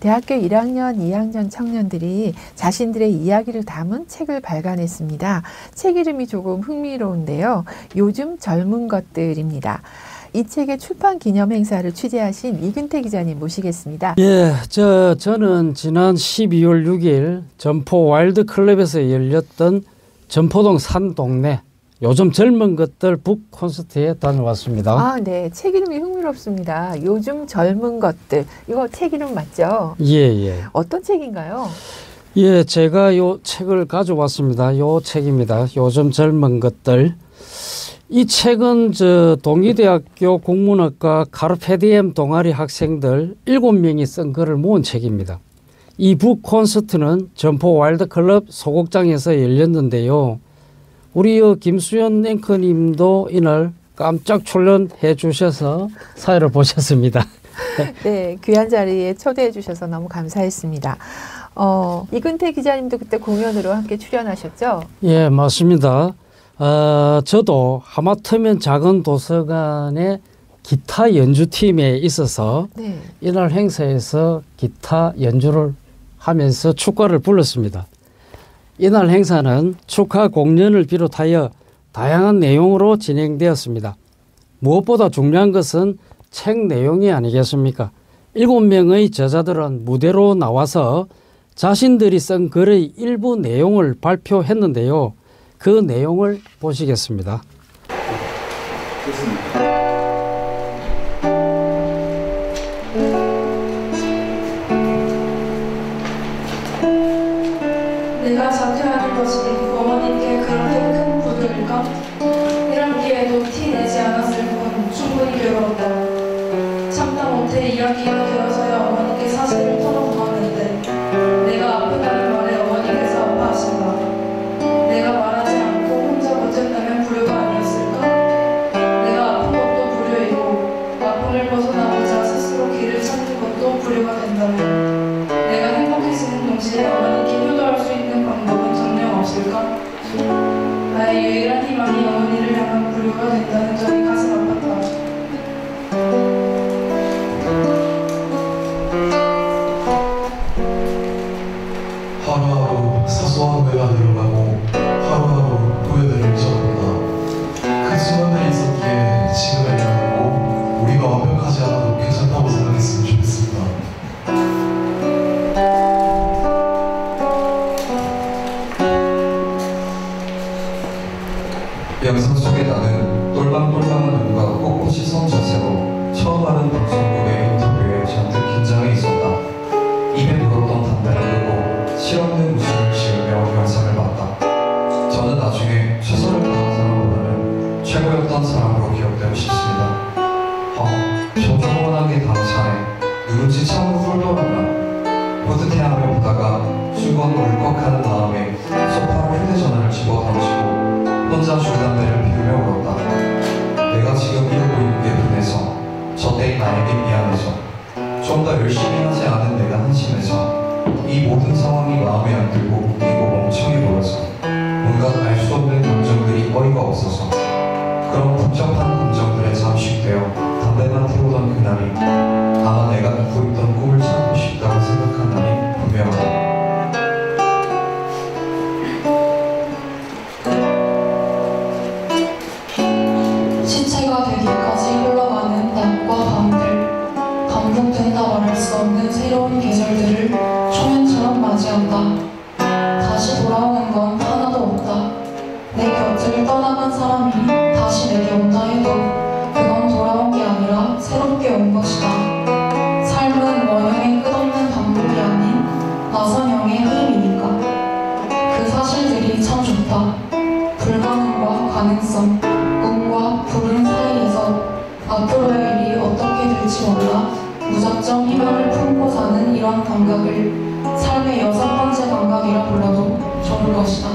대학교 1학년, 2학년 청년들이 자신들의 이야기를 담은 책을 발간했습니다. 책 이름이 조금 흥미로운데요. 요즘 젊은 것들입니다. 이 책의 출판 기념 행사를 취재하신 이근태 기자님 모시겠습니다. 예, 저는 지난 12월 6일 점포 와일드 클럽에서 열렸던 점포동 산동네 요즘 젊은 것들 북 콘서트에 다녀왔습니다. 아, 네. 책 이름이 흥미롭습니다. 요즘 젊은 것들. 이거 책 이름 맞죠? 예. 어떤 책인가요? 예, 제가 요 책을 가져왔습니다. 요 책입니다. 요즘 젊은 것들. 이 책은 동의대학교 국문학과 카르페디엠 동아리 학생들 7명이 쓴 글을 모은 책입니다. 이 북 콘서트는 점포 와일드클럽 소극장에서 열렸는데요. 우리 김수연 앵커님도 이날 깜짝 출연해 주셔서 사회를 보셨습니다. 네, 귀한 자리에 초대해 주셔서 너무 감사했습니다. 이근태 기자님도 그때 공연으로 함께 출연하셨죠? 예, 맞습니다. 저도 하마터면 작은 도서관의 기타 연주팀에 있어서 네. 이날 행사에서 기타 연주를 하면서 축가를 불렀습니다. 이날 행사는 축하 공연을 비롯하여 다양한 내용으로 진행되었습니다. 무엇보다 중요한 것은 책 내용이 아니겠습니까? 7명의 저자들은 무대로 나와서 자신들이 쓴 글의 일부 내용을 발표했는데요. 그 내용을 보시겠습니다. 내가 자퇴하는 것이 어머니께 그렇게 큰 부도일까? 1학기에도 티 내지 않았을 뿐 충분히 괴로웠다. 참다 못해 이야기가 길어서야 어머니께 사실을 털어놓았는데 내가 아프다는 말에 어머니께서 아파하신다. 내가 말하지 않고 혼자 버텼다면 불효가 아니었을까? 내가 아픈 것도 불효이고 아픔을 벗어나고자 스스로 길을 찾는 것도 불효가 된다면 내가 행복해지는 동시에 어머니께 효도할 수 있는 방법은 전혀 없을까? 나의 유일한 희망이 어머니를 향한 불효가 된다는 점이 가슴 아팠다. 하루하루 사소한 오해가 늘어나고 하루하루 후회들을 잊어버린다. 큰 순간들이 있었기에 지금의 내가 있고 우리가 완벽하지 않아도 괜찮다고 생각했으면 좋겠습니다. 영상 속에 나는 똘망똘망한 눈과 꼿꼿이 선 자세로 처음 하는 방송국의 인터뷰에 잔뜩 긴장해 있었다. 입에 물었던 담배를 끄고 실없는 웃음을 지으며 영상을 봤다. 저는 나중에 최선을 다한 사람보다는 최고였던 사람으로 기억되고 싶습니다. 저 조그만하게 당차네. 누군지 참으로 훌륭하다. 뿌듯해하며 보다가 순간 울컥하는 다음에 소파로 휴대전화를 집어 던지고 혼자 줄담배를 피우며 울었다. 내가 지금 이러고 있는 게 분해서 저때의 나에게 미안해서 좀 더 열심히 하지 않은 내가 한심해서 이 모든 상황이 마음에 안 들고 웃기고 멍청해 보여서 뭔가 알 수 없는 감정들이 어이가 없어서 그런 복잡한 감정들에 잠식되어 담배만 태우던 그날이 아마 내가 잊고 있던 꿈을 찾고 싶다고 생각한 날이 분명하다. 시체가 되기까지 흘러가는 낮과 밤들, 반복된다 말할 수 없는 새로운 계절들을 초면처럼 맞이한다. 다시 돌아오는 건 하나도 없다. 내 곁을 떠나간 사람이 다시 내게 온다 해도 그건 돌아온 게 아니라 새롭게 온 것이다. 삶은 원형의 끝없는 반복이 아닌 나선형의 흐름이니까. 그 사실들이 참 좋다. 불가능과 가능성, 꿈과 불운 사이에서 앞으로의 일이 어떻게 될지 몰라 무작정 희망을 품고 사는 이런 감각을 삶의 6번째 감각이라 불러도 좋을 것이다.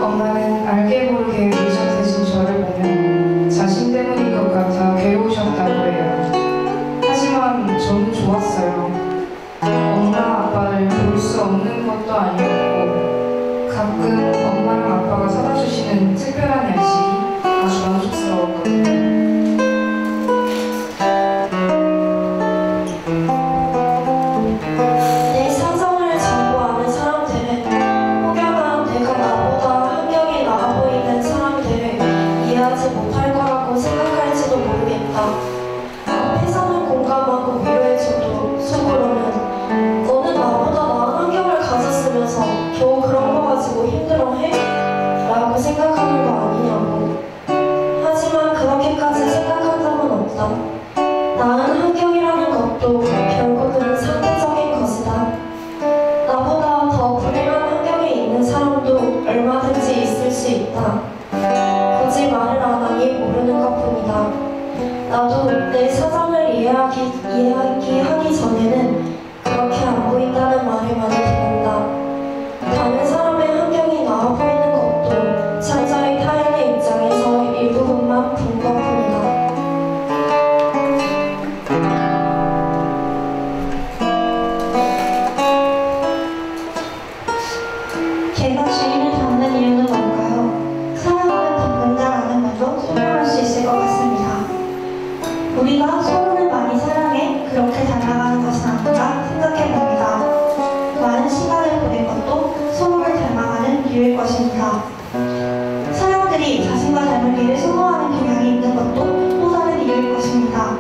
엄마는 알게 모르게 의젓해진 저를 보며 자신 때문인 것 같아 괴로우셨다고 해요. 하지만 저는 좋았어요. 엄마 아빠를 볼 수 없는 것도 아니었고 가끔 엄마랑 아빠가 사다 주시는 특별한 야식이 아주 만족스러웠거든요. 못할 거라고 생각할지도 모르겠다. 앞에서는 공감하고 위로해줘도 속으로는 너는 나보다 나은 환경을 가졌으면서 겨우 그런 거 가지고 힘들어해? 라고 생각하는 거 아니냐고. 하지만 그렇게까지 생각한 적은 없다. 나은 환경이라는 것도 결국은 상대적인 것이다. 나보다 더 불행한 환경에 있는 사람도 얼마든지 있을 수 있다. 굳이 말을 안 하니 모르는 것뿐이다. 나도 내 사정을 이야기하기 전에는 그렇게 안 보인다는 말을 많이 듣는다. 다른 사람의 환경이 나아 보이는 것도 차자의 타인의 입장에서 일부분만 본 것뿐이다. 제가 주인을 닮는 이유는 뭘까요? 사랑하는 닮는다라는 말로 설명할 수 있을 것 같습니다. 우리가 서로를 많이 사랑해 그렇게 닮아가는 것은 아닌가 생각해봅니다. 많은 시간을 보낸 것도 서로를 닮아가는 이유일 것입니다. 사람들이 자신과 닮은 일을 선호하는 경향이 있는 것도 또 다른 이유일 것입니다.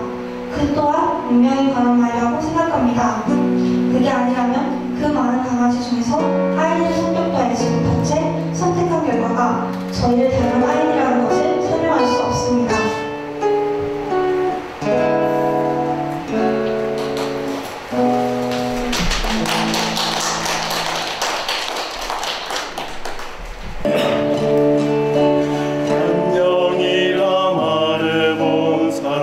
그 또한 분명히 그런 말이라고 생각합니다. 그게 아니라면 그 많은 강아지 중에서 아이들의 성격도 알지 못한 채 선택한 결과가 저희를 닮은 아이들이라는 것을 설명할 수 없습니다. 안녕이라 말해본 사람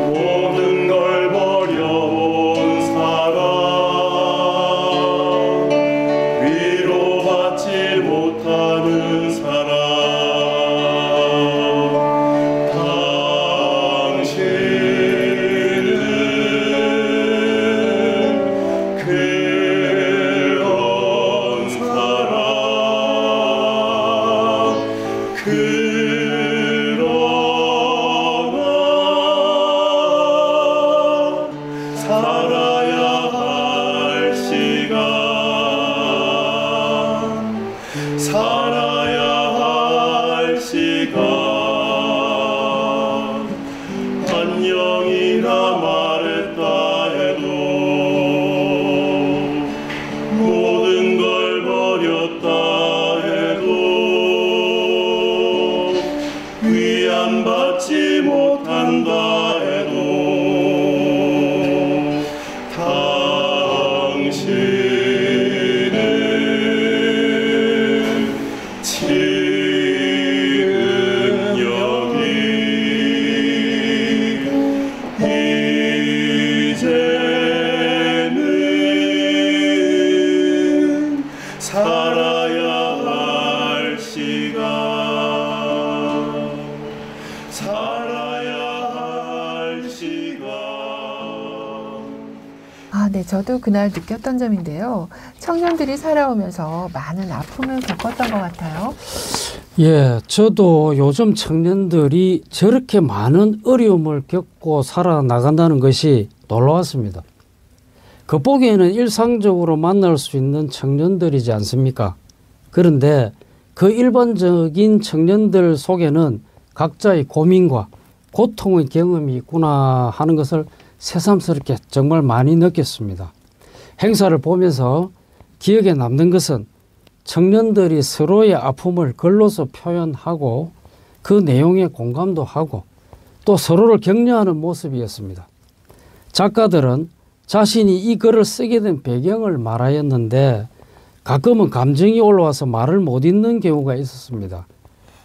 모든 걸 버려본 사람 위로받지 못하는 사람 안녕이라 말했다 해도 모든 걸 버렸다 해도 위안받지 못한다 해도 당신은 지금 여기 이제는 살아야 할 시간 살아야 할 시간. 네, 저도 그날 느꼈던 점인데요. 청년들이 살아오면서 많은 아픔을 겪었던 것 같아요. 예, 저도 요즘 청년들이 저렇게 많은 어려움을 겪고 살아나간다는 것이 놀라웠습니다. 겉보기에는 일상적으로 만날 수 있는 청년들이지 않습니까? 그런데 그 일반적인 청년들 속에는 각자의 고민과 고통의 경험이 있구나 하는 것을 새삼스럽게 정말 많이 느꼈습니다. 행사를 보면서 기억에 남는 것은 청년들이 서로의 아픔을 글로서 표현하고 그 내용에 공감도 하고 또 서로를 격려하는 모습이었습니다. 작가들은 자신이 이 글을 쓰게 된 배경을 말하였는데 가끔은 감정이 올라와서 말을 못 잇는 경우가 있었습니다.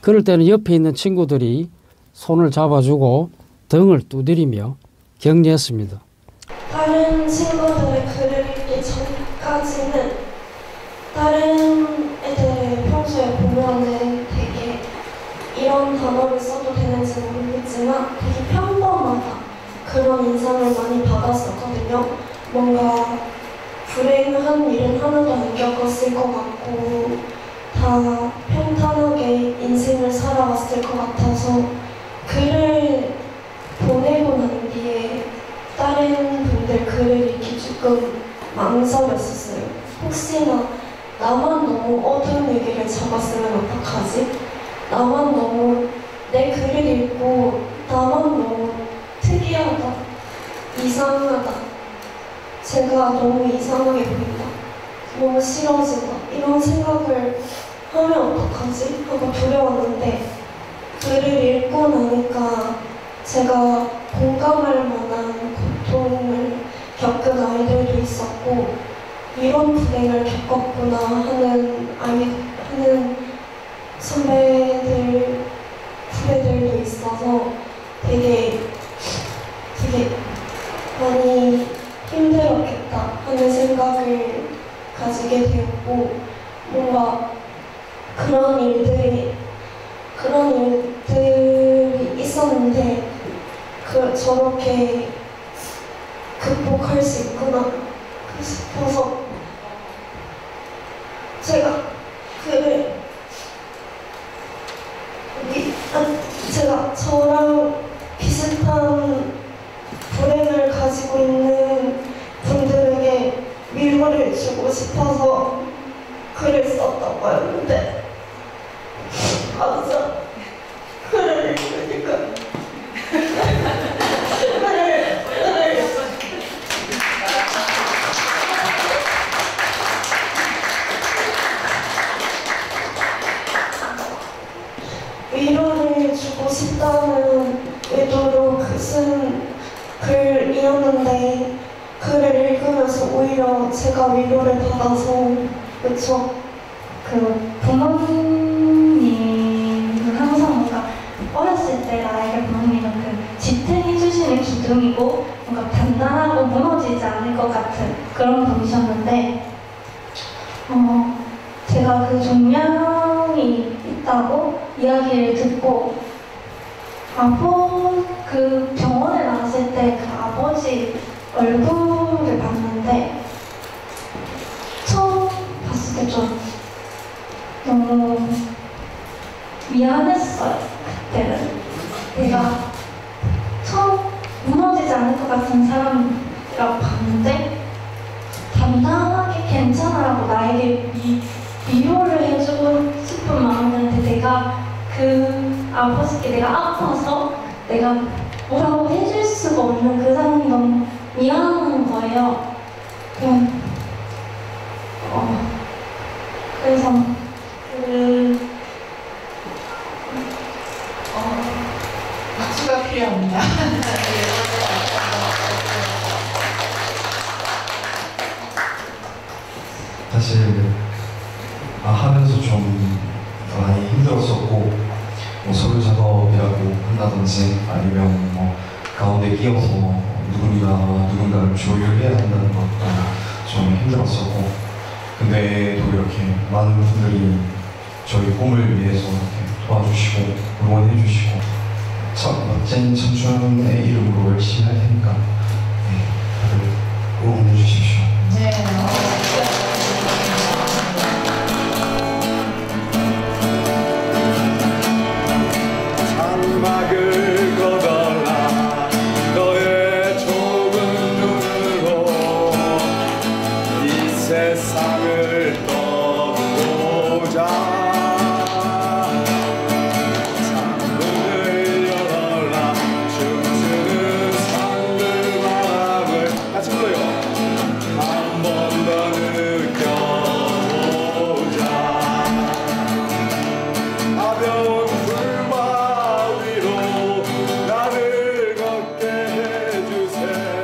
그럴 때는 옆에 있는 친구들이 손을 잡아주고 등을 두드리며 격려했습니다. 다른 친구들의 글을 읽기 전까지는 다른 애들 평소에 보면은 되게 이런 단어를 써도 되는지 모르겠지만 되게 평범하다 그런 인상을 많이 받았었거든요. 뭔가 불행한 일은 하나도 안 겪었을 것 같고 다 평탄하게 인생을 살아왔을 것 같아서 글을 보내고 난 뒤에 다른 분들 글을 읽기 조금 망설였었어요. 혹시나 나만 너무 어두운 얘기를 잡았으면 어떡하지? 나만 너무 내 글을 읽고 나만 너무 특이하다, 이상하다, 제가 너무 이상하게 보인다, 너무 싫어진다 이런 생각을 하면 어떡하지 하고 두려웠는데 글을 읽고 나니까 제가 공감할 만한 고통을 겪은 아이들도 있었고 이런 불행을 겪었구나 하는 선배들, 후배들도 있어서 되게 많이 힘들었겠다 하는 생각을 가지게 되었고 뭔가 그런 일들이 있었는데 저렇게 극복할 수 있구나 싶어서 제가 제가 저랑 비슷한 불행을 가지고 있는 분들에게 위로를 주고 싶어서 글을 썼던 거였는데 진짜 글을 읽으니까 위로를 주고 싶다는 의도로 쓴 글이었는데 글을 읽으면서 오히려 제가 위로를 받아서 그쵸? 부모님은 항상 뭔가 어렸을 때 나에게 부모님은 지탱해 주시는 기둥이고 뭔가 단단하고 무너지지 않을 것 같은 그런 분이셨는데 제가 그 종양이 있다고 이야기를 듣고 그 병원에 나왔을 때 그 아버지 얼굴을 봤는데 처음 봤을 때 좀 너무 미안했어요. 그때는 내가 처음 무너지지 않을 것 같은 사람이라고 봤는데 단단하게 괜찮아라고 나에게 위로를 해주고 싶은 마음이었는데 내가 그 아버지께 내가 아파서 내가 뭐라고 해줄 수가 없는 그 사람이 너무 미안한 거예요. 그래서 박수가 필요합니다. 사실 하면서 좀 많이 힘들었었고 서류 작업이라고 한다든지 아니면 가운데 끼어서 누군가를 조율해야 한다는 것도 좀 힘들었었고 근데 또 이렇게 많은 분들이 저희 꿈을 위해서 이렇게 도와주시고 응원해주시고 멋진 청춘의 이름으로 열심히 할 테니까 다들 응원해주십시오. 네. 장막을 걷어라 너의 좁은 눈으로 이 세상을 떠보자 창문을 열어라 춤추는 산들 바람을 같이 불러요 한 번 더 느껴보자 가벼운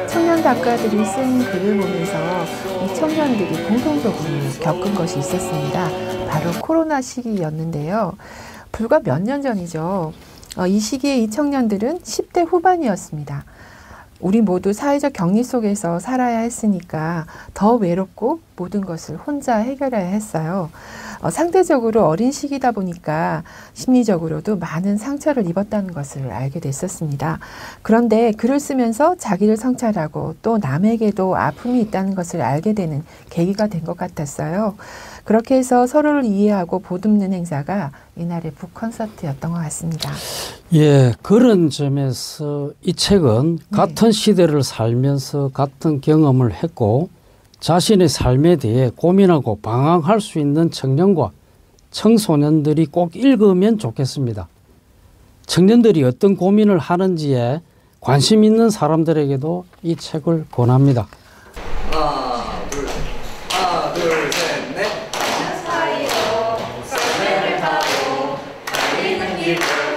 청년 작가들이 쓴 글을 보면서 이 청년들이 공통적으로 겪은 것이 있었습니다. 바로 코로나 시기였는데요. 불과 몇 년 전이죠. 이 시기에 이 청년들은 10대 후반이었습니다. 우리 모두 사회적 격리 속에서 살아야 했으니까 더 외롭고 모든 것을 혼자 해결해야 했어요. 상대적으로 어린 시기다 보니까 심리적으로도 많은 상처를 입었다는 것을 알게 됐었습니다. 그런데 글을 쓰면서 자기를 성찰하고 또 남에게도 아픔이 있다는 것을 알게 되는 계기가 된 것 같았어요. 그렇게 해서 서로를 이해하고 보듬는 행사가 이날의 북콘서트였던 것 같습니다. 예, 그런 점에서 이 책은 같은 시대를 살면서 같은 경험을 했고 자신의 삶에 대해 고민하고 방황할 수 있는 청년과 청소년들이 꼭 읽으면 좋겠습니다. 청년들이 어떤 고민을 하는지에 관심 있는 사람들에게도 이 책을 권합니다. 하나, 둘, 셋, 넷. 사이로 썰매를 타고 달리는 길을